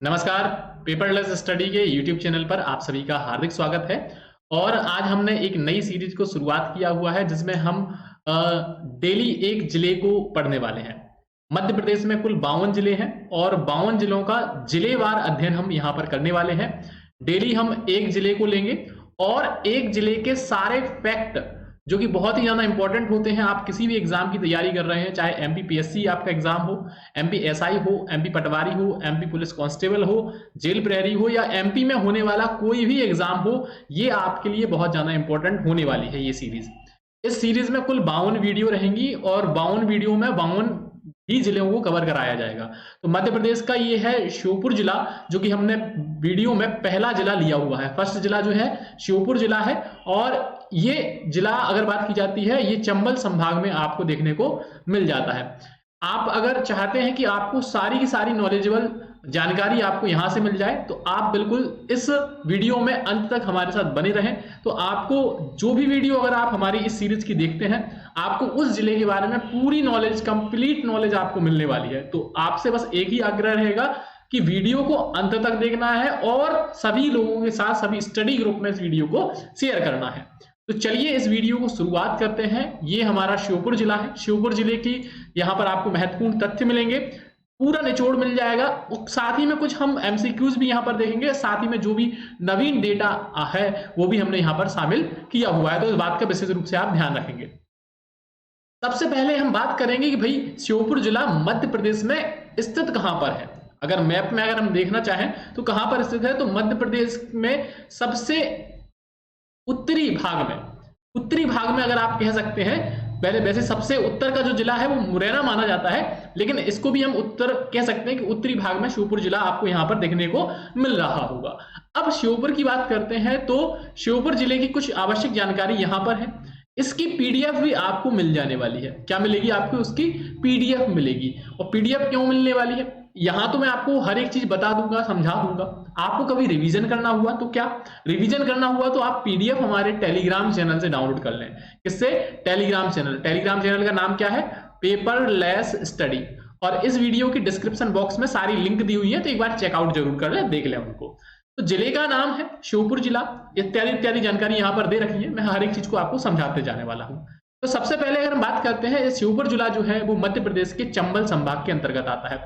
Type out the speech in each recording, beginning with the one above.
नमस्कार। Paperless study के YouTube channel पर आप सभी का हार्दिक स्वागत है। और आज हमने एक नई सीरीज को शुरुआत किया हुआ है जिसमें हम डेली एक जिले को पढ़ने वाले हैं। मध्य प्रदेश में कुल 52 जिले हैं और 52 जिलों का जिलेवार अध्ययन हम यहाँ पर करने वाले हैं। डेली हम एक जिले को लेंगे और एक जिले के सारे फैक्ट जो कि बहुत ही ज्यादा इंपॉर्टेंट होते हैं। आप किसी भी एग्जाम की तैयारी कर रहे हैं, चाहे एमपी पीएससी आपका एग्जाम हो, एमपी एसआई हो, एमपी पटवारी हो, एमपी पुलिस कांस्टेबल हो, जेल प्रहरी हो या एमपी में होने वाला कोई भी एग्जाम हो, ये आपके लिए बहुत ज्यादा इंपॉर्टेंट होने वाली है ये सीरीज। इस सीरीज में कुल 52 वीडियो रहेंगी और 52 वीडियो में 52 ही जिलों को कवर कराया जाएगा। तो मध्य प्रदेश का ये है श्योपुर जिला, जो कि हमने वीडियो में पहला जिला लिया हुआ है। फर्स्ट जिला जो है श्योपुर जिला है और ये जिला अगर बात की जाती है ये चंबल संभाग में आपको देखने को मिल जाता है। आप अगर चाहते हैं कि आपको सारी की सारी नॉलेजेबल जानकारी आपको यहां से मिल जाए तो आप बिल्कुल इस वीडियो में अंत तक हमारे साथ बने रहें। तो आपको जो भी वीडियो अगर आप हमारी इस सीरीज की देखते हैं, आपको उस जिले के बारे में पूरी नॉलेज, कंप्लीट नॉलेज आपको मिलने वाली है। तो आपसे बस एक ही आग्रह रहेगा कि वीडियो को अंत तक देखना है और सभी लोगों के साथ, सभी स्टडी ग्रुप में इस वीडियो को शेयर करना है। तो चलिए इस वीडियो को शुरुआत करते हैं। ये हमारा श्योपुर जिला है। श्योपुर जिले की यहाँ पर आपको महत्वपूर्ण तथ्य मिलेंगे, पूरा निचोड़ मिल जाएगा। साथ ही में कुछ हम एमसीक्यूज भी यहाँ पर देखेंगे, साथ ही में जो भी नवीन डेटा है वो भी हमने यहाँ पर शामिल किया हुआ है। तो इस बात का विशेष रूप से आप ध्यान रखेंगे। सबसे पहले हम बात करेंगे कि भाई श्योपुर जिला मध्य प्रदेश में स्थित कहां पर है। अगर मैप में अगर हम देखना चाहें तो कहां पर स्थित है, तो मध्य प्रदेश में सबसे उत्तरी भाग में अगर आप कह सकते हैं। पहले वैसे सबसे उत्तर का जो जिला है वो मुरैना माना जाता है, लेकिन इसको भी हम उत्तर कह सकते हैं कि उत्तरी भाग में श्योपुर जिला आपको यहां पर देखने को मिल रहा होगा। अब श्योपुर की बात करते हैं तो श्योपुर जिले की कुछ आवश्यक जानकारी यहां पर है। इसकी पीडीएफ भी आपको मिल जाने वाली है। क्या मिलेगी आपको? उसकी पीडीएफ मिलेगी। और पीडीएफ क्यों मिलने वाली है? यहां तो मैं आपको हर एक चीज बता दूंगा, समझा दूंगा। आपको कभी रिवीजन करना हुआ तो क्या, रिवीजन करना हुआ तो आप पीडीएफ हमारे टेलीग्राम चैनल से डाउनलोड कर लें। किससे? टेलीग्राम चैनल का नाम क्या है? Paperless study. और इस वीडियो की डिस्क्रिप्शन बॉक्स में सारी लिंक दी हुई है, तो एक बार चेकआउट जरूर कर लें, देख लें उनको। तो जिले का नाम है श्योपुर जिला, इत्यादि इत्यादि जानकारी यहां पर दे रखी है। मैं हर एक चीज को आपको समझाते जाने वाला हूं। तो सबसे पहले अगर हम बात करते हैं, श्योपुर जिला जो है वो मध्य प्रदेश के चंबल संभाग के अंतर्गत आता है।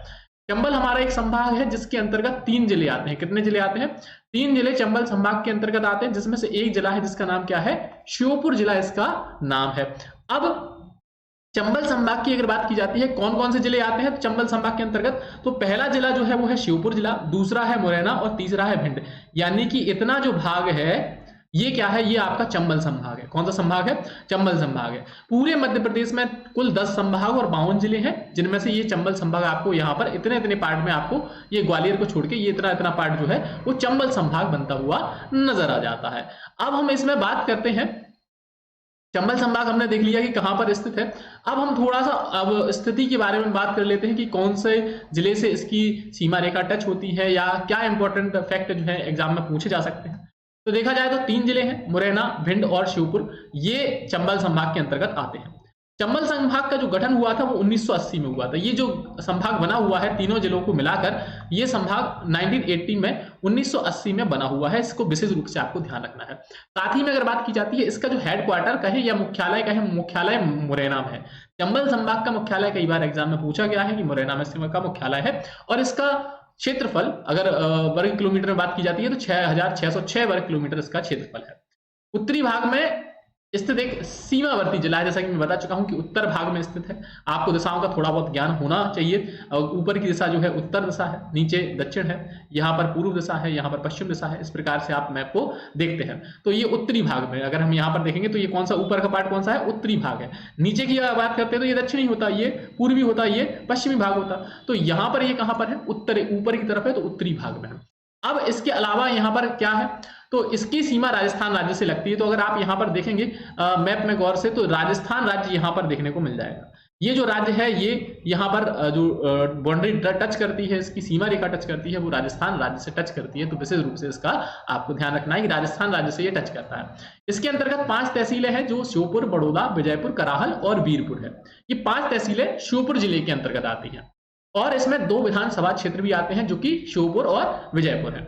चंबल हमारा एक संभाग है जिसके अंतर्गत 3 जिले आते हैं। कितने जिले आते हैं? 3 जिले चंबल संभाग के अंतर्गत आते हैं, जिसमें से एक जिला है जिसका नाम क्या है? श्योपुर जिला इसका नाम है। अब चंबल संभाग की अगर बात की जाती है, कौन कौन से जिले आते हैं चंबल संभाग के अंतर्गत, तो पहला जिला जो है वो है श्योपुर जिला, दूसरा है मुरैना और तीसरा है भिंड। यानी कि इतना जो भाग है ये क्या है? ये आपका चंबल संभाग है। कौन सा संभाग है? चंबल संभाग है। पूरे मध्य प्रदेश में कुल 10 संभाग और 52 जिले हैं, जिनमें से ये चंबल संभाग आपको यहाँ पर इतने इतने पार्ट में आपको, ये ग्वालियर को छोड़ के ये इतना इतना पार्ट जो है वो चंबल संभाग बनता हुआ नजर आ जाता है। अब हम इसमें बात करते हैं, चंबल संभाग हमने देख लिया कि कहां पर स्थित है। अब हम थोड़ा सा अब स्थिति के बारे में बात कर लेते हैं कि कौन से जिले से इसकी सीमा रेखा टच होती है या क्या इंपॉर्टेंट फैक्ट जो है एग्जाम में पूछे जा सकते हैं। तो देखा जाए तो 3 जिले हैं, मुरैना, भिंड और श्योपुर, ये चंबल संभाग के अंतर्गत आते हैं। चंबल संभाग का जो गठन हुआ था वो 1980 में हुआ था। ये जो संभाग बना हुआ है तीनों जिलों को मिलाकर, ये संभाग 1980 में 1980 में बना हुआ है। इसको विशेष रूप से आपको ध्यान रखना है। साथ ही में अगर बात की जाती है इसका जो हेडक्वार्टर कहे या मुख्यालय कहे, मुख्यालय मुरैना में है। चंबल संभाग का मुख्यालय कई बार एग्जाम में पूछा गया है कि मुरैना में इसका मुख्यालय है। और इसका क्षेत्रफल अगर वर्ग किलोमीटर में बात की जाती है तो 6606 वर्ग किलोमीटर इसका क्षेत्रफल है। उत्तरी भाग में स्थित एक सीमावर्ती जिला है, जैसा कि मैं बता चुका हूं कि उत्तर भाग में स्थित है। आपको दिशाओं का थोड़ा बहुत ज्ञान होना चाहिए। ऊपर की दिशा जो है उत्तर दिशा है, नीचे दक्षिण है, यहाँ पर पूर्व दिशा है, यहाँ पर पश्चिम दिशा है। इस प्रकार से आप मैप को देखते हैं। तो ये उत्तरी भाग में अगर हम यहाँ पर देखेंगे तो ये कौन सा ऊपर का पार्ट कौन सा है? उत्तरी भाग है। नीचे की बात करते हैं तो ये दक्षिणी होता, ये पूर्वी होता, ये पश्चिमी भाग होता। तो यहाँ पर ये कहां पर है? उत्तर, ऊपर की तरफ है, तो उत्तरी भाग में है। अब इसके अलावा यहाँ पर क्या है? तो इसकी सीमा राजस्थान राज्य से लगती है। तो अगर आप यहाँ पर देखेंगे मैप में गौर से, तो राजस्थान राज्य यहाँ पर देखने को मिल जाएगा। ये जो राज्य है ये यहाँ पर जो बाउंड्री टच करती है, इसकी सीमा रेखा टच करती है, वो राजस्थान राज्य से टच करती है। तो विशेष रूप से इसका आपको ध्यान रखना है कि राजस्थान राज्य से ये टच करता है। इसके अंतर्गत 5 तहसीलें हैं जो श्योपुर, बड़ौदा, विजयपुर, कराहल और वीरपुर है। ये 5 तहसीलें श्योपुर जिले के अंतर्गत आती हैं। और इसमें 2 विधानसभा क्षेत्र भी आते हैं जो कि श्योपुर और विजयपुर है।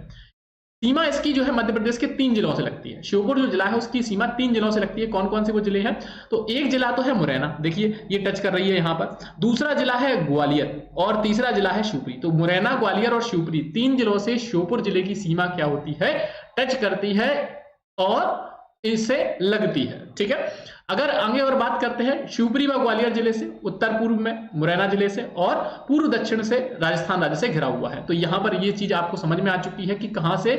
सीमा इसकी जो है मध्य प्रदेश के 3 जिलों से लगती है। श्योपुर जो जिला है उसकी सीमा 3 जिलों से लगती है। कौन कौन से वो जिले हैं? तो एक जिला तो है मुरैना, देखिए ये टच कर रही है यहाँ पर। दूसरा जिला है ग्वालियर और तीसरा जिला है शिवपुरी। तो मुरैना, ग्वालियर और शिवपुरी 3 जिलों से श्योपुर जिले की सीमा क्या होती है? टच करती है और इससे लगती है। ठीक है, अगर आगे और बात करते हैं शिवपुरी व ग्वालियर जिले से उत्तर पूर्व में, मुरैना जिले से, और पूर्व दक्षिण से राजस्थान राज्य से घिरा हुआ है। तो यहां पर ये चीज आपको समझ में आ चुकी है कि कहां से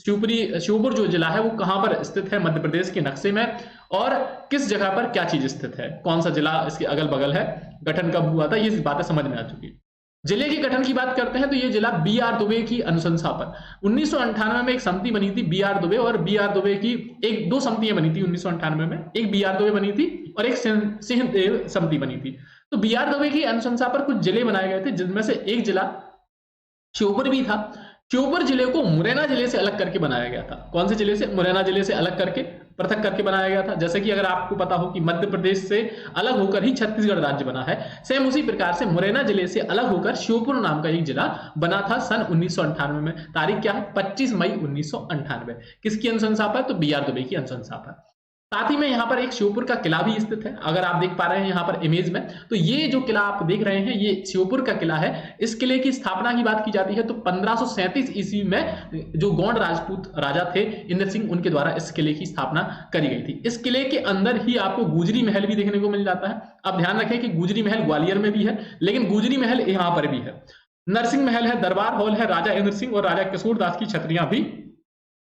श्योपुर जो जिला है वो कहां पर स्थित है मध्य प्रदेश के नक्शे में, और किस जगह पर क्या चीज स्थित है, कौन सा जिला इसके अगल बगल है, गठन कब हुआ था, ये बातें समझ में आ चुकी है। जिले के गठन की बात करते हैं तो ये जिला बी.आर. दुबे की अनुशंसा पर 1998 में एक समिति बनी थी बी.आर. दुबे, और बी.आर. दुबे की दो समितियां बनी थी 1998 में, एक बी.आर. दुबे बनी थी और एक सिंहदेव समिति बनी थी। तो बी.आर. दुबे की अनुशंसा पर कुछ जिले बनाए गए थे, जिनमें से एक जिला श्योपुर भी था। श्योपुर जिले को मुरैना जिले से अलग करके बनाया गया था। कौन से जिले से? मुरैना जिले से अलग करके, पृथक करके बनाया गया था। जैसे कि अगर आपको पता हो कि मध्य प्रदेश से अलग होकर ही छत्तीसगढ़ राज्य बना है, सेम उसी प्रकार से मुरैना जिले से अलग होकर श्योपुर नाम का एक जिला बना था सन 1998 में। तारीख क्या है? 25 मई 1998। किसकी अनुशंसा पर? तो बी.आर. दुबे की अनुशंसा पर। साथ ही में यहाँ पर एक श्योपुर का किला भी स्थित है। अगर आप देख पा रहे हैं यहाँ पर इमेज में, तो ये जो किला आप देख रहे हैं ये श्योपुर का किला है। इस किले की स्थापना की बात की जाती है तो 1537 ईस्वी में जो गौंड राजपूत राजा थे इंद्र सिंह, उनके द्वारा इस किले की स्थापना करी गई थी। इस किले के अंदर ही आपको गुजरी महल भी देखने को मिल जाता है। अब ध्यान रखें कि गुजरी महल ग्वालियर में भी है, लेकिन गुजरी महल यहाँ पर भी है। नरसिंह महल है, दरबार हॉल है, राजा इंद्र सिंह और राजा किशोर दास की छतरियां भी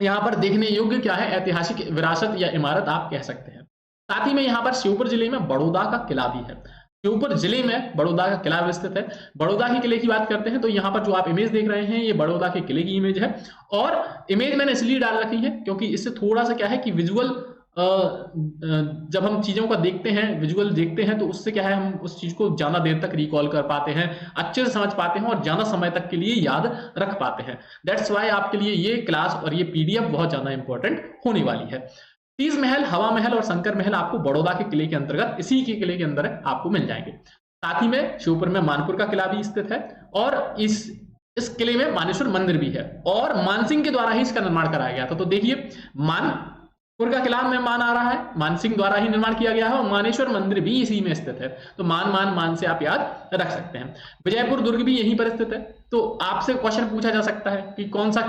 यहाँ पर देखने योग्य क्या है, ऐतिहासिक विरासत या इमारत आप कह सकते हैं। साथ ही में यहाँ पर श्योपुर जिले में बड़ौदा का किला भी है। श्योपुर जिले में बड़ौदा का किला स्थित है। बड़ौदा के किले की बात करते हैं तो यहाँ पर जो आप इमेज देख रहे हैं ये बड़ौदा के किले की इमेज है, और इमेज मैंने इसलिए डाल रखी है क्योंकि इससे थोड़ा सा क्या है कि विजुअल, जब हम चीजों को देखते हैं, विजुअल देखते हैं, तो उससे क्या है हम उस चीज को ज्यादा देर तक रिकॉल कर पाते हैं, अच्छे से समझ पाते हैं और ज्यादा समय तक के लिए याद रख पाते हैं। दैट्स वाई आपके लिए ये क्लास और ये पीडीएफ बहुत ज्यादा इंपॉर्टेंट होने वाली है। तीज महल, हवा महल और शंकर महल आपको बड़ौदा के किले के अंतर्गत, इसी के किले के अंदर आपको मिल जाएंगे। साथ ही में श्योपुर में मानपुर का किला भी स्थित है, और इस किले में मानेश्वर मंदिर भी है, और मानसिंह के द्वारा ही इसका निर्माण कराया गया था। तो देखिए मानपुर का किला में मान आ रहा है, मानसिंह द्वारा ही निर्माण किया गया है, और मानेश्वर मंदिर भी इसी में स्थित है। तो मान से आप याद रख सकते हैं। विजयपुर दुर्ग भी यहीं पर स्थित है। तो आपसे क्वेश्चन पूछा जा सकता है कि कौन सा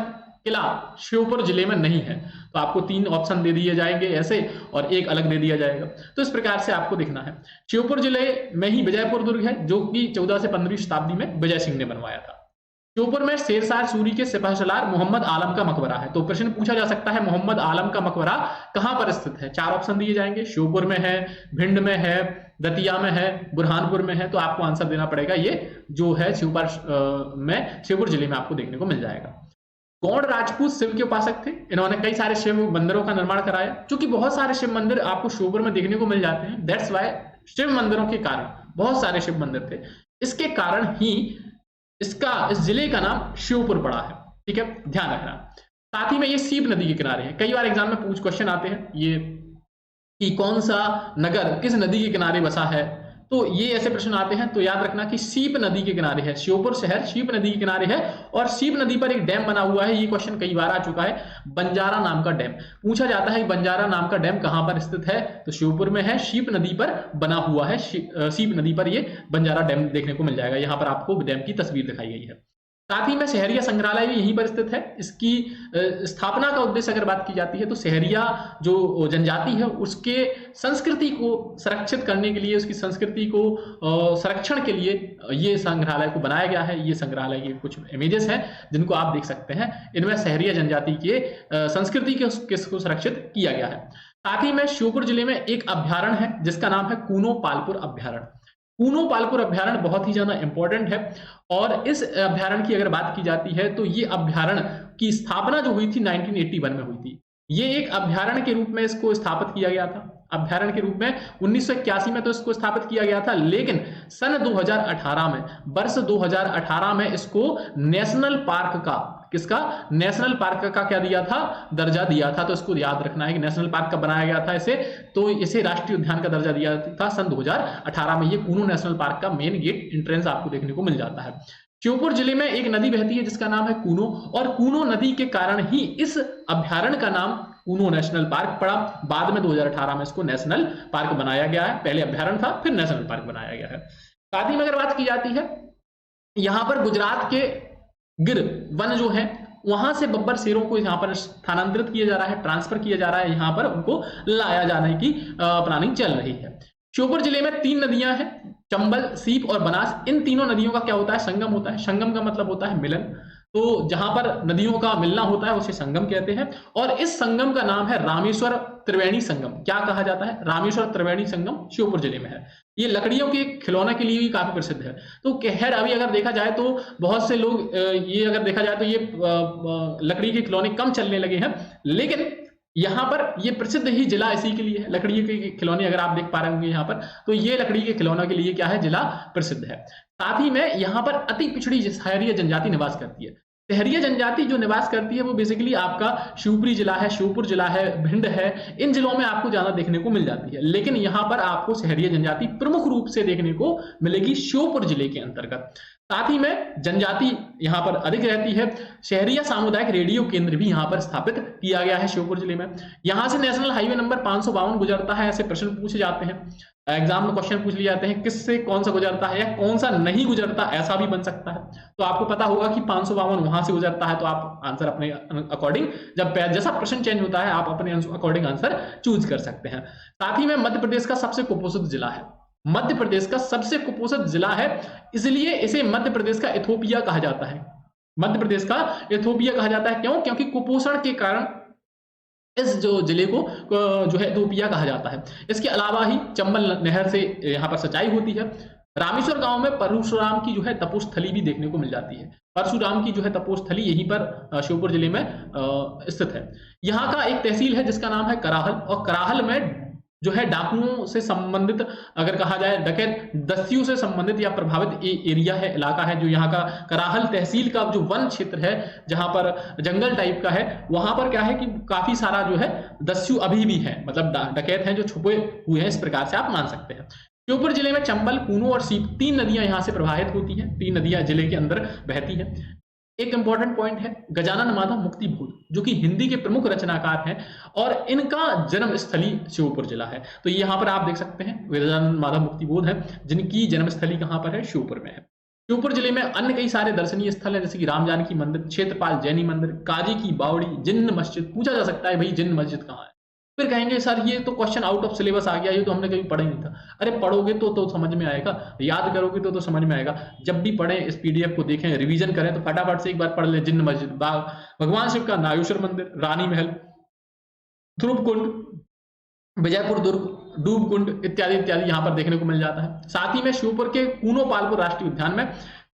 किला श्योपुर जिले में नहीं है, तो आपको 3 ऑप्शन दे दिए जाएंगे ऐसे, और एक अलग दे दिया जाएगा। तो इस प्रकार से आपको दिखना है। श्योपुर जिले में ही विजयपुर दुर्ग है, जो कि 14 से 15वीं शताब्दी में विजय सिंह ने बनवाया था। श्योपुर में शेरशाह सूरी के सिपहसालार मोहम्मद आलम का मकबरा है। तो प्रश्न पूछा जा सकता है मोहम्मद आलम का मकबरा कहां पर स्थित है? 4 ऑप्शन दिए जाएंगे, श्योपुर में है, भिंड में है, दतिया में है, बुरहानपुर में है। तो आपको आंसर देना पड़ेगा ये जो है श्योपुर जिले में आपको देखने को मिल जाएगा। गौड़ राजपूत शिव के उपासक थे। इन्होंने कई सारे शिव मंदिरों का निर्माण कराया। क्योंकि बहुत सारे शिव मंदिर आपको श्योपुर में देखने को मिल जाते हैं, दैट्स वाई शिव मंदिरों के कारण बहुत सारे शिव मंदिर थे, इसके कारण ही इस जिले का नाम श्योपुर पड़ा है। ठीक है, ध्यान रखना। साथ ही में ये सीप नदी के किनारे है। कई बार एग्जाम में क्वेश्चन आते हैं ये कि कौन सा नगर किस नदी के किनारे बसा है, तो ये ऐसे प्रश्न आते हैं। तो याद रखना कि सीप नदी के किनारे है, श्योपुर शहर सीप नदी के किनारे है, और सीप नदी पर एक डैम बना हुआ है। ये क्वेश्चन कई बार आ चुका है, बंजारा नाम का डैम पूछा जाता है। बंजारा नाम का डैम कहां पर स्थित है? तो श्योपुर में है, सीप नदी पर बना हुआ है। सीप नदी पर ये बंजारा डैम देखने को मिल जाएगा। यहाँ पर आपको डैम की तस्वीर दिखाई गई है। साथ ही में शहरिया संग्रहालय भी यहीं पर स्थित है। इसकी स्थापना का उद्देश्य अगर बात की जाती है तो शहरिया जो जनजाति है उसके संस्कृति को संरक्षित करने के लिए, उसकी संस्कृति को संरक्षण के लिए ये संग्रहालय को बनाया गया है। ये संग्रहालय के कुछ इमेजेस हैं जिनको आप देख सकते हैं। इनमें शहरिया जनजाति के संस्कृति को संरक्षित किया गया है। साथ ही में श्योपुर जिले में एक अभ्यारण्य है जिसका नाम है कूनो पालपुर अभ्यारण्य। कूनो पालपुर अभ्यारण्य बहुत ही ज्यादा इंपॉर्टेंट है, और इस अभ्यारण्य की अगर बात की जाती है तो ये अभ्यारण्य की स्थापना जो हुई थी 1981 में हुई थी। ये एक अभ्यारण्य के रूप में इसको स्थापित किया गया था। अभ्यारण्य के रूप में 1981 में तो इसको स्थापित किया गया था, लेकिन सन 2018 में, वर्ष 2018 में इसको नेशनल पार्क का, किसका, नेशनल पार्क का क्या दिया था, दर्जा दिया था। तो इसको याद रखना है कि नेशनल पार्क का बनाया गया था इसे, तो इसे राष्ट्रीय उद्यान का दर्जा दिया था सन 2018 में। ये कूनो नेशनल पार्क का मेन गेट एंट्रेंस आपको देखने को मिल जाता है। श्योपुर जिले में एक नदी बहती है जिसका नाम है कूनो, और कूनो नदी के कारण ही इस अभ्यारण्य का नाम कूनो नेशनल पार्क पड़ा। बाद में 2018 में इसको नेशनल पार्क बनाया गया है। पहले अभ्यारण्य था, फिर नेशनल पार्क बनाया गया है। साथ ही में अगर बात की जाती है, यहां पर गुजरात के गिर वन जो है, वहां से बब्बर शेरों को यहां पर स्थानांतरित किया जा रहा है, ट्रांसफर किया जा रहा है, यहां पर उनको लाया जाने की प्लानिंग चल रही है। श्योपुर जिले में 3 नदियां हैं, चंबल, सीप और बनास। इन तीनों नदियों का क्या होता है, संगम होता है। संगम का मतलब होता है मिलन, तो जहां पर नदियों का मिलना होता है उसे संगम कहते हैं। और इस संगम का नाम है रामेश्वर त्रिवेणी संगम। क्या कहा जाता है, रामेश्वर त्रिवेणी संगम श्योपुर जिले में है। ये लकड़ियों के खिलौने के लिए भी काफी प्रसिद्ध है। तो खैर अभी अगर देखा जाए तो बहुत से लोग ये अगर देखा जाए तो ये लकड़ी के खिलौने कम चलने लगे हैं, लेकिन यहाँ पर ये प्रसिद्ध ही जिला इसी के लिए है। लकड़ी के खिलौने अगर आप देख पा रहे होंगे यहाँ पर, तो ये लकड़ी के खिलौनों के लिए क्या है, जिला प्रसिद्ध है। साथ ही में यहाँ पर अति पिछड़ी शहरीय जनजाति निवास करती है। शहरीय जनजाति जो निवास करती है वो बेसिकली आपका शिवपुरी जिला है, श्योपुर जिला है, भिंड है, इन जिलों में आपको ज्यादा देखने को मिल जाती है। लेकिन यहाँ पर आपको शहरीय जनजाति प्रमुख रूप से देखने को मिलेगी श्योपुर जिले के अंतर्गत। साथ ही में जनजाति यहाँ पर अधिक रहती है। शहरीय सामुदायिक रेडियो केंद्र भी यहाँ पर स्थापित किया गया है श्योपुर जिले में। यहाँ से नेशनल हाईवे नंबर 552 गुजरता है। ऐसे प्रश्न पूछे जाते हैं, एग्जाम में क्वेश्चन पूछ लिए जाते हैं, किससे कौन सा गुजरता है या कौन सा नहीं गुजरता, ऐसा भी बन सकता है। तो आपको पता होगा कि 552 वहां से गुजरता है, तो आप आंसर अपने अकॉर्डिंग, जब जैसा प्रश्न चेंज होता है आप अपने अकॉर्डिंग आंसर चूज कर सकते हैं। साथ ही में मध्य प्रदेश का सबसे कुपोषित जिला है। मध्य प्रदेश का सबसे कुपोषित जिला है, इसलिए इसे मध्य प्रदेश का इथोपिया कहा जाता है। मध्य प्रदेश का इथोपिया कहा जाता है, क्यों? क्योंकि कुपोषण के कारण इस जो जिले को जो है इथोपिया कहा जाता है। इसके अलावा ही चंबल नहर से यहाँ पर सिंचाई होती है। रामेश्वर गांव में परशुराम की जो है तपोस्थली भी देखने को मिल जाती है। परशुराम की जो है तपोस्थली यहीं पर श्योपुर जिले में स्थित है। यहाँ का एक तहसील है जिसका नाम है कराहल, और कराहल में जो है डाकुओं से संबंधित, अगर कहा जाए डकैत दस्युओं से संबंधित या प्रभावित एरिया है, इलाका है। जो यहाँ का कराहल तहसील का जो वन क्षेत्र है, जहां पर जंगल टाइप का है, वहां पर क्या है कि काफी सारा जो है दस्यु अभी भी है, मतलब डकैत हैं जो छुपे हुए हैं, इस प्रकार से आप मान सकते हैं। श्योपुर जिले में चंबल, कूनो और सीप 3 नदियां यहां से प्रवाहित होती हैं। 3 नदियां जिले के अंदर बहती हैं। एक इंपॉर्टेंट पॉइंट है, गजानन माधव मुक्तिबोध जो कि हिंदी के प्रमुख रचनाकार हैं, और इनका जन्मस्थली श्योपुर जिला है। तो यहाँ पर आप देख सकते हैं गजानन माधव मुक्तिबोध है, जिनकी जन्मस्थली कहाँ पर है, श्योपुर में है। श्योपुर जिले में अन्य कई सारे दर्शनीय स्थल हैं, जैसे कि राम जानकी मंदिर, क्षेत्रपाल जैनी मंदिर, काजी की बावड़ी, जिन्न मस्जिद। पूछा जा सकता है भाई जिन्न मस्जिद कहाँ है, फिर कहेंगे सर ये तो क्वेश्चन आउट ऑफ सिलेबस आ गया, ये तो हमने कभी पढ़ा ही नहीं था। अरे पढ़ोगे तो समझ में आएगा, याद करोगे तो समझ में आएगा। जब भी पढ़ें इस पीडीएफ को देखें, रिवीजन करें, तो फटाफट से एक बार पढ़ लें। जिन्न मस्जिद, भगवान शिव का नागेश्वर मंदिर, रानी महल, ध्रुव कुंड, विजयपुर दुर्ग, डूब कुंड इत्यादि इत्यादि यहाँ पर देखने को मिल जाता है। साथ ही में श्योपुर के कूनो पालपुर राष्ट्रीय उद्यान में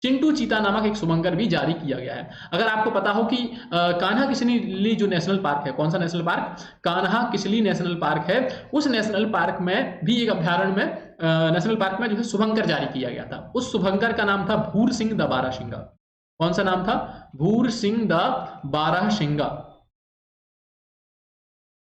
चिंटू चीता नामक एक शुभंकर भी जारी किया गया है। अगर आपको पता हो कि कान्हा किसली जो नेशनल पार्क है, कौन सा national park, Kanha Kisli national park है, उस नेशनल पार्क में भी एक अभ्यारण्य में नेशनल पार्क में जो है शुभंकर जारी किया गया था। उस शुभंकर का नाम था भूर सिंह द बारहसिंगा। कौन सा नाम था, भूर सिंह द बारहसिंगा।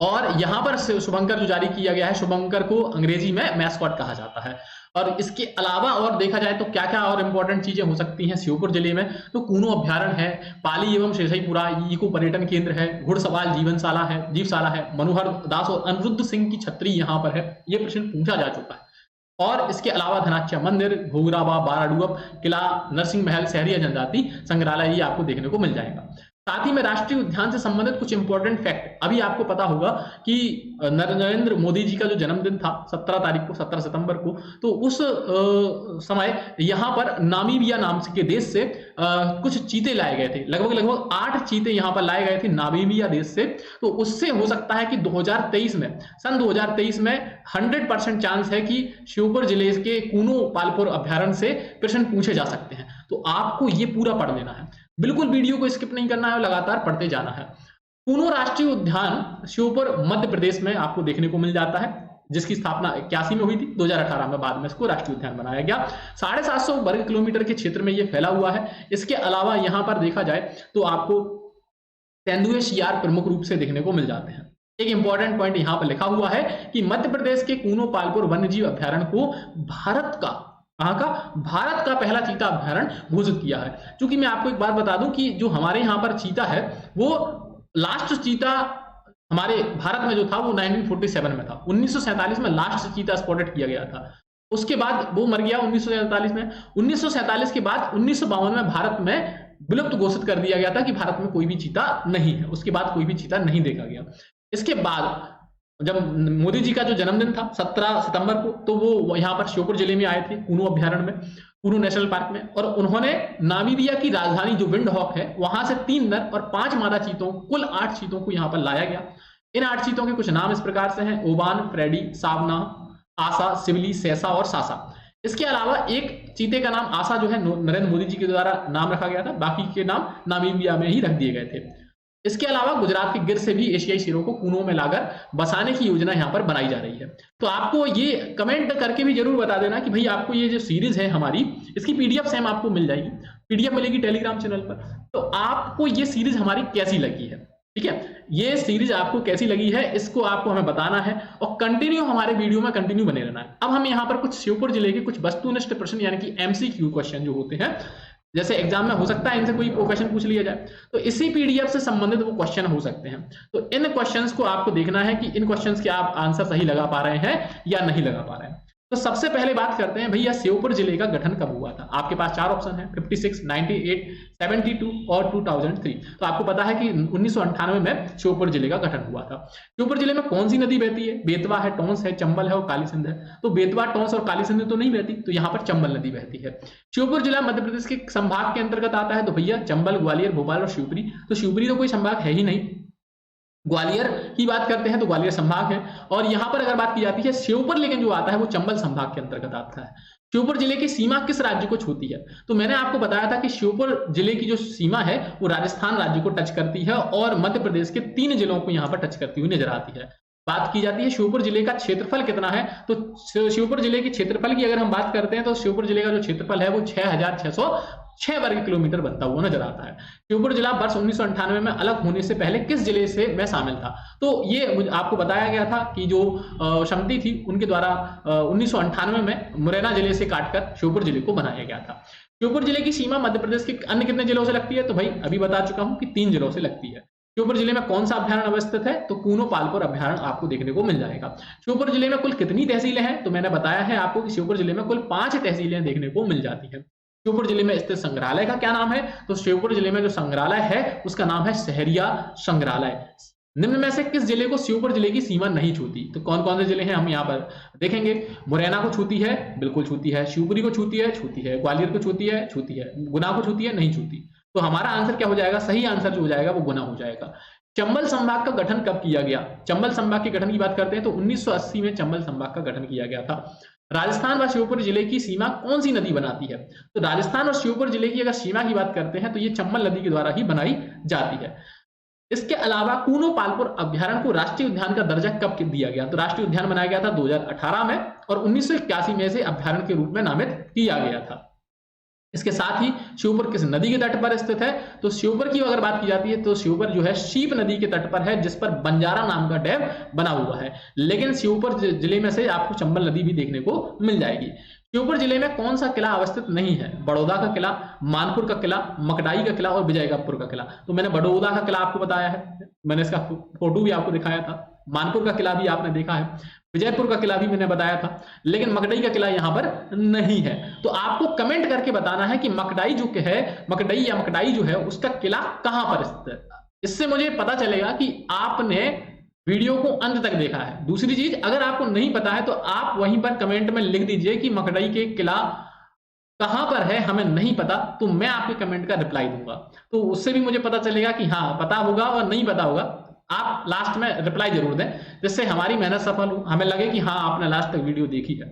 और यहां पर शुभंकर जो जारी किया गया है, शुभंकर को अंग्रेजी में मैस्कॉट कहा जाता है। और इसके अलावा और देखा जाए तो क्या क्या और इंपॉर्टेंट चीजें हो सकती हैं श्योपुर जिले में, तो कूनो अभ्यारण्य है, पाली एवं शेषईपुरा इको पर्यटन केंद्र है, घुड़सवार जीवशाला है, मनोहर दास और अनिरुद्ध सिंह की छत्री यहाँ पर है। ये प्रश्न पूछा जा चुका है। और इसके अलावा धनाख्या मंदिर, घोगराबा, बाराडुअप किला, नरसिंह महल, शहरी जनजाति संग्रहालय ये आपको देखने को मिल जाएगा। साथ ही में राष्ट्रीय उद्यान से संबंधित कुछ इंपॉर्टेंट फैक्ट, अभी आपको पता होगा कि नरेंद्र मोदी जी का जो जन्मदिन था 17 तारीख को, 17 सितंबर को, तो उस समय यहाँ पर नामीबिया नाम के देश से कुछ चीते लाए गए थे। लगभग 8 चीते यहाँ पर लाए गए थे नामीबिया देश से। तो उससे हो सकता है कि 2023 में, सन 2023 में 100% चांस है कि श्योपुर जिले के कूनो पालपुर अभ्यारण्य से प्रश्न पूछे जा सकते हैं। तो आपको ये पूरा पढ़ लेना है, बिल्कुल वीडियो को स्किप नहीं करना है, लगातार पढ़ते जाना है। कूनो राष्ट्रीय उद्यान श्योपुर मध्य प्रदेश में आपको देखने को मिल जाता है। जिसकी स्थापना 81 में हुई थी, 2018 में बाद में इसको राष्ट्रीय उद्यान बनाया गया। 750 वर्ग किलोमीटर के क्षेत्र में ये फैला हुआ है। इसके अलावा यहाँ पर देखा जाए तो आपको तेंदुए शियार प्रमुख रूप से देखने को मिल जाते हैं। एक इंपॉर्टेंट पॉइंट यहाँ पर लिखा हुआ है कि मध्य प्रदेश के कूनो पालपुर वन्यजीव अभ्यारण्य को भारत का पहला चीता अभ्यारण्य घोषित किया है। क्योंकि मैं आपको एक बात बता दूं कि जो हमारे यहाँ पर चीता है वो लास्ट चीता हमारे भारत में जो था वो 1947 में था। 1947 में लास्ट चीता स्पॉटेड किया गया था। उसके बाद वो मर गया 1947 में। 1947 के बाद 1952 में भारत में विलुप्त घोषित कर दिया गया था कि भारत में कोई भी चीता नहीं है। उसके बाद कोई भी चीता नहीं देखा गया। इसके बाद जब मोदी जी का जो जन्मदिन था 17 सितंबर को, तो वो यहाँ पर श्योपुर जिले में आए थे कूनो अभ्यारण्य में, कूनो नेशनल पार्क में, और उन्होंने नामीबिया की राजधानी जो विंड हॉक है वहां से 3 नर और 5 मादा चीतों, कुल 8 चीतों को यहाँ पर लाया गया। इन 8 चीतों के कुछ नाम इस प्रकार से हैं: ओबान, फ्रेडी, सावना, आशा, सिवली, सैसा और सासा। इसके अलावा एक चीते का नाम आशा जो है नरेंद्र मोदी जी के द्वारा नाम रखा गया था, बाकी के नाम नामीबिया में ही रख दिए गए थे। इसके अलावा गुजरात के गिर से भी एशियाई शेरों को कूनों में लाकर बसाने की योजना यहाँ पर बनाई जा रही है। तो आपको ये कमेंट करके भी जरूर बता देना कि भाई आपको ये जो सीरीज है हमारी, इसकी पीडीएफ सेम आपको मिल जाएगी, पीडीएफ मिलेगी टेलीग्राम चैनल पर। तो आपको ये सीरीज हमारी कैसी लगी है, ठीक है, ये सीरीज आपको कैसी लगी है इसको आपको हमें बताना है और कंटिन्यू हमारे वीडियो में कंटिन्यू बने रहना है। अब हम यहाँ पर कुछ श्योपुर जिले के कुछ वस्तुनिष्ठ प्रश्न यानी कि एमसीक्यू क्वेश्चन जो होते हैं, जैसे एग्जाम में हो सकता है इनसे कोई क्वेश्चन पूछ लिया जाए, तो इसी पीडीएफ से संबंधित वो क्वेश्चन हो सकते हैं। तो इन क्वेश्चंस को आपको देखना है कि इन क्वेश्चंस के आप आंसर सही लगा पा रहे हैं या नहीं लगा पा रहे हैं। तो सबसे पहले बात करते हैं भैया श्योपुर जिले का गठन कब हुआ था। आपके पास 4 ऑप्शन है, 56, 98, 72 और 2003। तो आपको पता है कि 1998 में श्योपुर जिले का गठन हुआ था। श्योपुर जिले में कौन सी नदी बहती है? बेतवा है, टोंस है, चंबल है और काली सिंध है। तो बेतवा, टोंस और काली सिंध तो नहीं बहती, तो यहाँ पर चंबल नदी बहती है। श्योपुर जिला मध्य प्रदेश के संभाग के अंतर्गत आता है, तो भैया चंबल, ग्वालियर, भोपाल और शिवपुरी। तो शिवपुरी तो कोई संभाग है ही नहीं। ग्वालियर की बात करते हैं तो ग्वालियर संभाग है, और यहां पर अगर बात की जाती है श्योपुर, लेकिन जो आता है वो चंबल संभाग के अंतर्गत आता है। श्योपुर जिले की सीमा किस राज्य को छूती है? तो मैंने आपको बताया था कि श्योपुर जिले की जो सीमा है वो राजस्थान राज्य को टच करती है और मध्य प्रदेश के 3 जिलों को यहां पर टच करती हुई नजर आती है। बात की जाती है श्योपुर जिले का क्षेत्रफल कितना है, तो श्योपुर जिले के क्षेत्रफल की अगर हम बात करते हैं तो श्योपुर जिले का जो क्षेत्रफल है वो 6606 वर्ग किलोमीटर बनता हुआ नजर आता है। श्योपुर जिला वर्ष 1998 में अलग होने से पहले किस जिले से में शामिल था? तो ये आपको बताया गया था कि जो समिति थी उनके द्वारा 1998 में मुरैना जिले से काटकर श्योपुर जिले को बनाया गया था। श्योपुर जिले की सीमा मध्य प्रदेश के अन्य कितने जिलों से लगती है? तो भाई अभी बता चुका हूं कि 3 जिलों से लगती है। श्योपुर जिले में कौन सा अभ्यारण्य अवस्थित है? तो कूनो पालपुर अभ्यारण्य आपको देखने को मिल जाएगा। श्योपुर जिले में कुल कितनी तहसीलें हैं? तो मैंने बताया है आपको कि श्योपुर जिले में कुल 5 तहसीलें देखने को मिल जाती है। श्योपुर जिले में स्थित संग्रहालय का क्या नाम है? तो श्योपुर जिले में जो संग्रहालय है उसका नाम है सहरिया संग्रहालय। निम्न में से किस जिले को श्योपुर जिले की सीमा नहीं छूती? तो कौन कौन से जिले हैं हम यहाँ पर देखेंगे। मुरैना को छूती है, बिल्कुल छूती है। शिवपुरी को छूती है। ग्वालियर को छूती है। गुना को छूती है, नहीं छूती। तो हमारा आंसर क्या हो जाएगा? सही आंसर जो हो जाएगा वो गुना हो जाएगा। चंबल संभाग का गठन कब किया गया? चंबल संभाग के गठन की बात करते हैं तो 1980 में चंबल संभाग का गठन किया गया था। राजस्थान व श्योपुर जिले की सीमा कौन सी नदी बनाती है? तो राजस्थान और श्योपुर जिले की अगर सीमा की बात करते हैं तो ये चंबल नदी के द्वारा ही बनाई जाती है। इसके अलावा कूनो पालपुर अभ्यारण्य को राष्ट्रीय उद्यान का दर्जा कब दिया गया? तो राष्ट्रीय उद्यान बनाया गया था 2018 में और 1981 में से अभ्यारण्य के रूप में नामित किया गया था। इसके साथ ही श्योपुर किस नदी के तट पर स्थित है? तो श्योपुर की अगर बात की जाती है तो श्योपुर जो है शीप नदी के तट पर है, जिस पर बंजारा नाम का डैम बना हुआ है। लेकिन श्योपुर जिले में से आपको चंबल नदी भी देखने को मिल जाएगी। श्योपुर जिले में कौन सा किला अवस्थित नहीं है? बड़ौदा का किला, मानपुर का किला, मकडाई का किला और विजयपुर का किला। तो मैंने बड़ौदा का किला आपको बताया है, मैंने इसका फोटो भी आपको दिखाया था। मानपुर का किला भी आपने देखा है, विजयपुर का किला भी मैंने बताया था, लेकिन मकड़ई का किला यहाँ पर नहीं है। तो आपको कमेंट करके बताना है कि मकड़ई जो है, मकड़ई जो है उसका किला कहां पर स्थित है। इससे मुझे पता चलेगा कि आपने वीडियो को अंत तक देखा है। दूसरी चीज, अगर आपको नहीं पता है तो आप वहीं पर कमेंट में लिख दीजिए कि मकड़ई के किला कहां पर है, हमें नहीं पता, तो मैं आपके कमेंट का रिप्लाई दूंगा। तो उससे भी मुझे पता चलेगा कि हाँ पता होगा और नहीं पता होगा। आप लास्ट में रिप्लाई जरूर दें जिससे हमारी मेहनत सफल हो, हमें लगे कि हाँ आपने लास्ट तक वीडियो देखी है।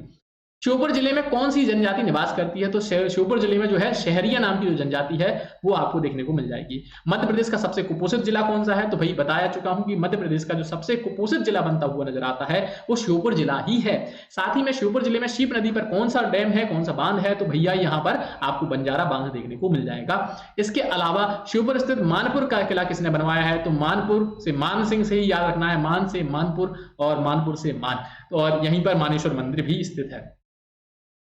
श्योपुर जिले में कौन सी जनजाति निवास करती है? तो श्योपुर जिले में जो है शहरिया नाम की जो जनजाति है वो आपको देखने को मिल जाएगी। मध्य प्रदेश का सबसे कुपोषित जिला कौन सा है? तो भाई बताया चुका हूं कि मध्य प्रदेश का जो सबसे कुपोषित जिला बनता हुआ नजर आता है वो श्योपुर जिला ही है। साथ ही में श्योपुर जिले में शीप नदी पर कौन सा डैम है, कौन सा बांध है? तो भैया यहाँ पर आपको बंजारा बांध देखने को मिल जाएगा। इसके अलावा श्योपुर स्थित मानपुर का किला किसने बनवाया है? तो मानपुर से मान सिंह से ही याद रखना है, मान से मानपुर और मानपुर से मान, और यहीं पर मानेश्वर मंदिर भी स्थित है।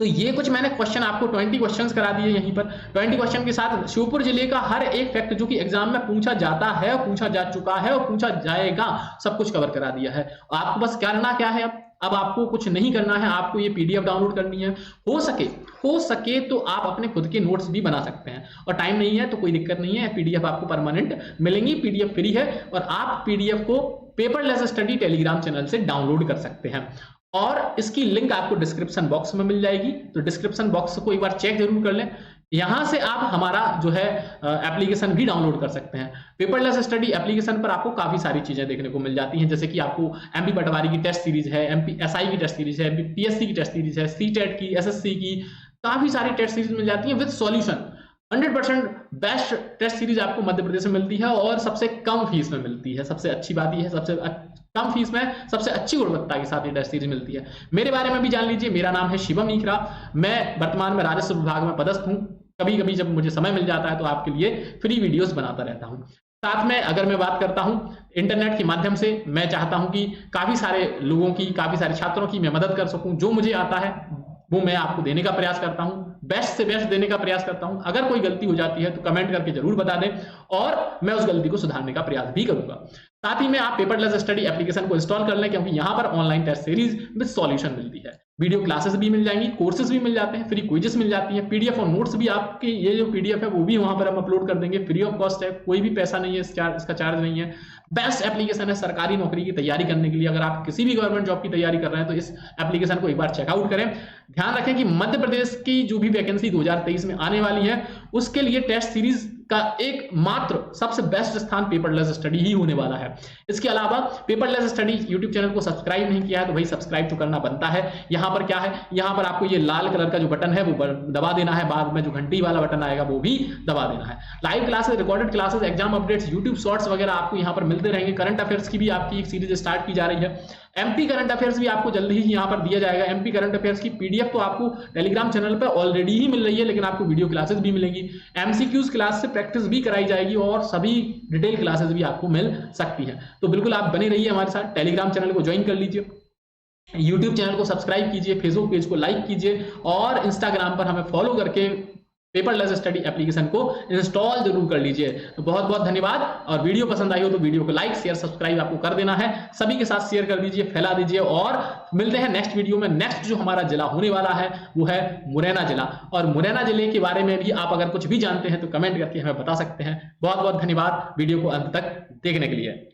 तो ये कुछ मैंने क्वेश्चन आपको 20 क्वेश्चंस करा दिए यहीं पर। 20 क्वेश्चन के साथ श्योपुर जिले का हर एक फैक्ट जो कि एग्जाम में पूछा जाता है, पूछा जा चुका है और पूछा जाएगा, सब कुछ कवर करा दिया है। आपको बस करना क्या है, अब आपको कुछ नहीं करना है, आपको ये पीडीएफ डाउनलोड करनी है। हो सके तो आप अपने खुद के नोट्स भी बना सकते हैं, और टाइम नहीं है तो कोई दिक्कत नहीं है, पीडीएफ आपको परमानेंट मिलेंगी, पीडीएफ फ्री है, और आप पीडीएफ को पेपरलेस स्टडी टेलीग्राम चैनल से डाउनलोड कर सकते हैं, और इसकी लिंक आपको डिस्क्रिप्शन बॉक्स में मिल जाएगी। तो डिस्क्रिप्शन बॉक्स को एक बार चेक जरूर कर लें। यहां से आप हमारा जो है एप्लीकेशन भी डाउनलोड कर सकते हैं। पेपरलेस स्टडी एप्लीकेशन पर आपको काफी सारी चीजें देखने को मिल जाती हैं, जैसे कि आपको एमपी पटवारी की टेस्ट सीरीज है, एमपी एसआई की टेस्ट सीरीज है, पीएससी की टेस्ट सीरीज है, सीटेट की, एसएससी की, काफी सारी टेस्ट सीरीज मिल जाती है with solution. 100% best test series आपको मध्य प्रदेश में मिलती है और सबसे कम फीस में मिलती है। सबसे अच्छी बात यह है, सबसे कम फीस में सबसे अच्छी गुणवत्ता के साथ ये टेस्ट सीरीज मिलती है। मेरे बारे में भी जान लीजिए, मेरा नाम है शिवम ईकरा, मैं वर्तमान में राजस्व विभाग में पदस्थ हूं। कभी कभी जब मुझे समय मिल जाता है तो आपके लिए फ्री वीडियोस बनाता रहता हूं। साथ में अगर मैं बात करता हूं इंटरनेट के माध्यम से, मैं चाहता हूं कि काफी सारे लोगों की, काफी सारे छात्रों की मैं मदद कर सकूं। जो मुझे आता है वो मैं आपको देने का प्रयास करता हूं, बेस्ट से बेस्ट देने का प्रयास करता हूं। अगर कोई गलती हो जाती है तो कमेंट करके जरूर बता दें और मैं उस गलती को सुधारने का प्रयास भी करूंगा। साथ ही में आप पेपरलेस स्टडी एप्लीकेशन को इंस्टॉल कर लें, क्योंकि यहां पर online test series with solution मिलती है, वीडियो क्लासेस भी मिल जाएंगी, कोर्सेज भी मिल जाते हैं, फ्री क्विजेस मिल जाती है, पीडीएफ और नोट्स भी आपके, ये जो पीडीएफ है वो भी वहां पर हम अपलोड कर देंगे, फ्री ऑफ कॉस्ट है, कोई भी पैसा नहीं है, इसका चार्ज नहीं है। बेस्ट एप्लीकेशन है सरकारी नौकरी की तैयारी करने के लिए। अगर आप किसी भी गवर्नमेंट जॉब की तैयारी कर रहे हैं तो इस एप्लीकेशन को एक बार चेकआउट करें। ध्यान रखें कि मध्य प्रदेश की जो भी वैकेंसी 2023 में आने वाली है उसके लिए टेस्ट सीरीज का एकमात्र सबसे बेस्ट स्थान पेपरलेस स्टडी ही होने वाला है। इसके अलावा पेपरलेस स्टडी यूट्यूब चैनल को सब्सक्राइब नहीं किया है तो भाई सब्सक्राइब तो करना बनता है। यहां पर क्या है, यहां पर आपको ये लाल कलर का जो बटन है वो दबा देना है, बाद में जो घंटी वाला बटन आएगा वो भी दबा देना है। Live classes, recorded classes, exam updates, YouTube shorts वगैरह आपको यहां पर मिलते रहेंगे। करंट अफेयर्स की भी आपकी एक सीरीज स्टार्ट की जा रही है। एमपी करंट अफेयर्स भी आपको जल्दी ही यहां पर दिया जाएगा। एमपी करंट अफेयर्स की पीडीएफ तो आपको टेलीग्राम चैनल पर ऑलरेडी ही मिल रही है, लेकिन आपको वीडियो क्लासेस भी मिलेंगी, एमसीक्यूज क्लास से प्रैक्टिस भी कराई जाएगी और सभी डिटेल क्लासेस भी आपको मिल सकती हैं। तो बिल्कुल आप बने रहिए हमारे साथ, टेलीग्राम चैनल को ज्वाइन कर लीजिए, यूट्यूब चैनल को सब्सक्राइब कीजिए, फेसबुक पेज को लाइक कीजिए और इंस्टाग्राम पर हमें फॉलो करके पेपरलेस स्टडी एप्लीकेशन को इंस्टॉल जरूर कर लीजिए। तो बहुत बहुत धन्यवाद, और वीडियो पसंद आई हो तो वीडियो को लाइक शेयर सब्सक्राइब आपको कर देना है, सभी के साथ शेयर कर दीजिए, फैला दीजिए, और मिलते हैं नेक्स्ट वीडियो में। नेक्स्ट जो हमारा जिला होने वाला है वो है मुरैना जिला, और मुरैना जिले के बारे में भी आप अगर कुछ भी जानते हैं तो कमेंट करके हमें बता सकते हैं। बहुत बहुत धन्यवाद वीडियो को अंत तक देखने के लिए।